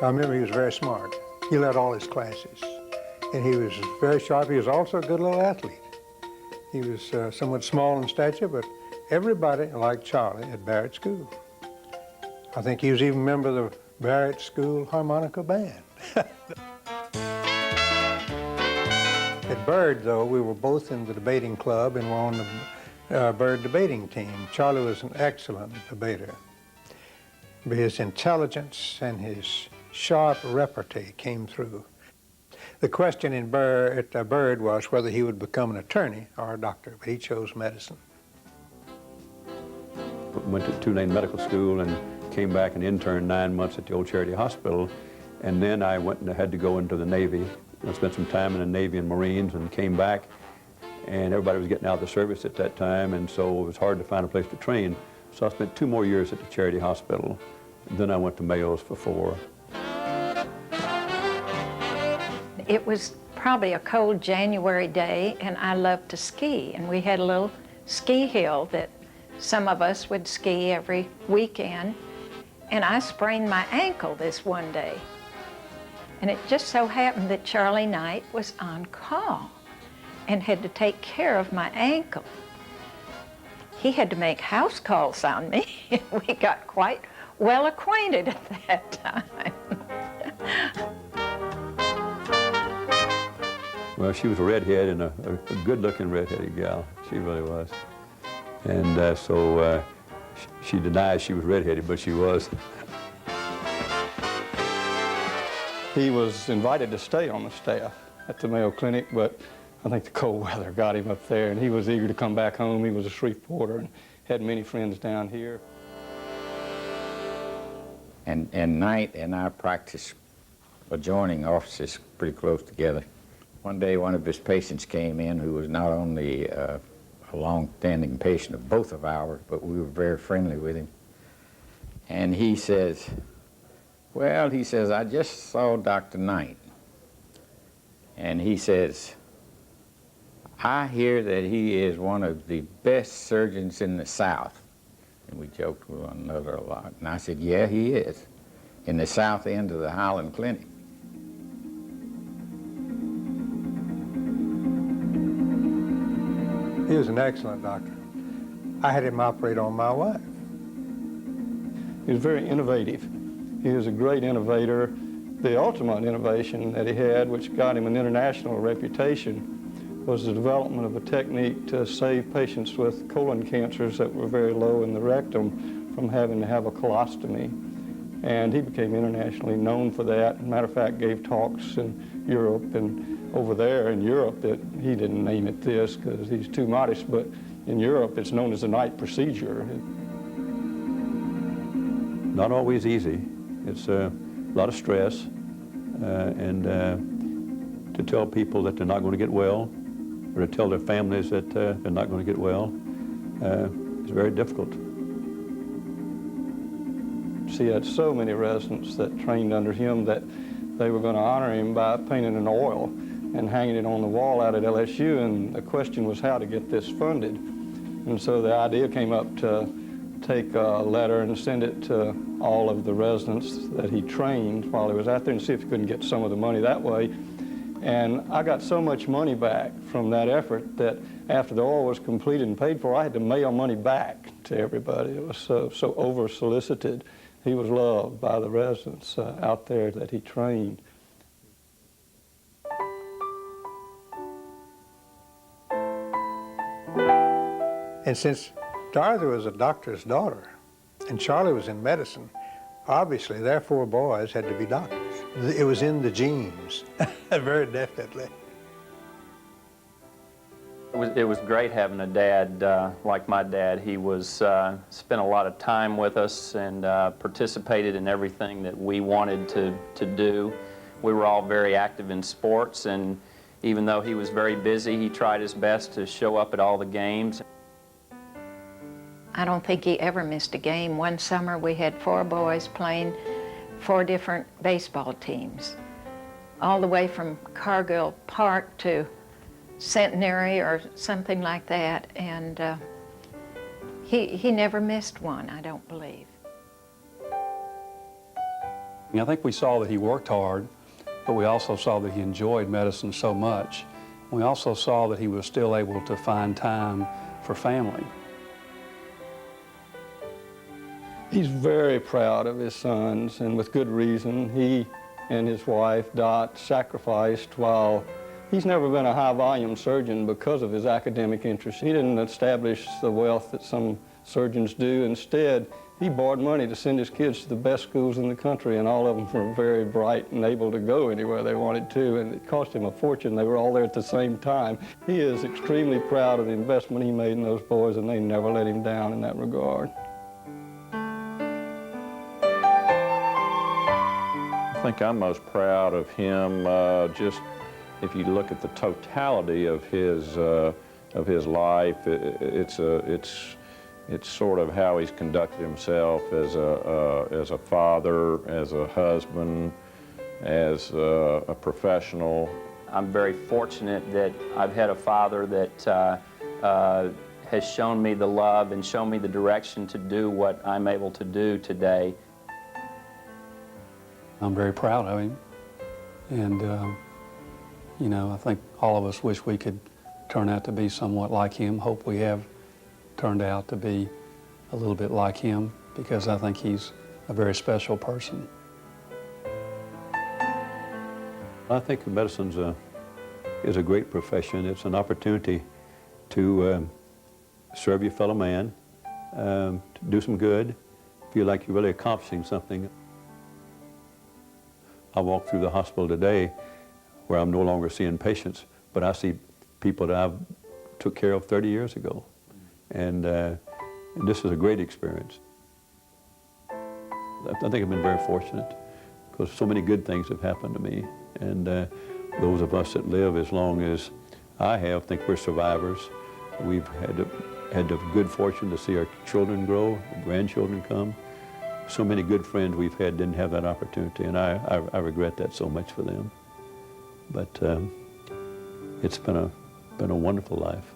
I remember he was very smart. He led all his classes. And he was very sharp. He was also a good little athlete. He was somewhat small in stature, but everybody liked Charlie at Barrett School. I think he was even a member of the Barrett School harmonica band. At Byrd, though, we were both in the debating club and were on the Byrd debating team. Charlie was an excellent debater. But his intelligence and his sharp repartee came through. The question at Byrd was whether he would become an attorney or a doctor, but he chose medicine. Went to Tulane Medical School and came back and interned 9 months at the old Charity Hospital. And then I went and had to go into the Navy. I spent some time in the Navy and Marines and came back, and everybody was getting out of the service at that time, and so it was hard to find a place to train. So I spent 2 more years at the Charity Hospital. And then I went to Mayo's for 4. It was probably a cold January day, and I loved to ski. And we had a little ski hill that some of us would ski every weekend. And I sprained my ankle this one day. And it just so happened that Charlie Knight was on call and had to take care of my ankle. He had to make house calls on me. We got quite well acquainted at that time. Well, she was a redhead and a good-looking redheaded gal. She really was. And so she denies she was redheaded, but she was. He was invited to stay on the staff at the Mayo Clinic, but I think the cold weather got him up there, and he was eager to come back home. He was a Shreveporter and had many friends down here. And Knight and I practiced adjoining offices pretty close together. One day, one of his patients came in who was not only a long-standing patient of both of ours, but we were very friendly with him. And he says, well, he says, I just saw Dr. Knight. And he says, I hear that he is one of the best surgeons in the South. And we joked with one another a lot. And I said, yeah, he is, in the south end of the Highland Clinic. He was an excellent doctor. I had him operate on my wife. He was very innovative. He was a great innovator. The ultimate innovation that he had, which got him an international reputation, was the development of a technique to save patients with colon cancers that were very low in the rectum from having to have a colostomy. And he became internationally known for that. As a matter of fact, gave talks in Europe and over there in Europe that he didn't name it this because he's too modest, but in Europe it's known as the Knight procedure. Not always easy. It's a lot of stress, and to tell people that they're not going to get well, or to tell their families that they're not going to get well, is very difficult. He had so many residents that trained under him that they were going to honor him by painting an oil and hanging it on the wall out at LSU, and the question was how to get this funded. And so the idea came up to take a letter and send it to all of the residents that he trained while he was out there and see if he couldn't get some of the money that way. And I got so much money back from that effort that after the oil was completed and paid for, I had to mail money back to everybody. It was so over-solicited. He was loved by the residents out there that he trained. And since Dorothy was a doctor's daughter and Charlie was in medicine, obviously their 4 boys had to be doctors. It was in the genes, very definitely. It was great having a dad like my dad. He was spent a lot of time with us and participated in everything that we wanted to do. We were all very active in sports, and even though he was very busy, he tried his best to show up at all the games. I don't think he ever missed a game. One summer we had 4 boys playing 4 different baseball teams, all the way from Cargill Park to Centenary or something like that, and he never missed one, I don't believe. I think we saw that he worked hard, but we also saw that he enjoyed medicine so much. We also saw that he was still able to find time for family. He's very proud of his sons, and with good reason. He and his wife, Dot, sacrificed while he's never been a high-volume surgeon because of his academic interests. He didn't establish the wealth that some surgeons do. Instead, he borrowed money to send his kids to the best schools in the country, and all of them were very bright and able to go anywhere they wanted to, and it cost him a fortune. They were all there at the same time. He is extremely proud of the investment he made in those boys, and they never let him down in that regard. I think I'm most proud of him just if you look at the totality of his life. It's sort of how he's conducted himself as a father, as a husband, as a professional. I'm very fortunate that I've had a father that has shown me the love and shown me the direction to do what I'm able to do today. I'm very proud of him, and you know, I think all of us wish we could turn out to be somewhat like him. Hope we have turned out to be a little bit like him, because I think he's a very special person. I think medicine is a great profession. It's an opportunity to serve your fellow man, to do some good, feel like you're really accomplishing something. I walk through the hospital today where I'm no longer seeing patients, but I see people that I took care of 30 years ago. And this is a great experience. I think I've been very fortunate because so many good things have happened to me. And those of us that live as long as I have think we're survivors. We've had the good fortune to see our children grow, grandchildren come. So many good friends we've had didn't have that opportunity, and I regret that so much for them. But it's been a wonderful life.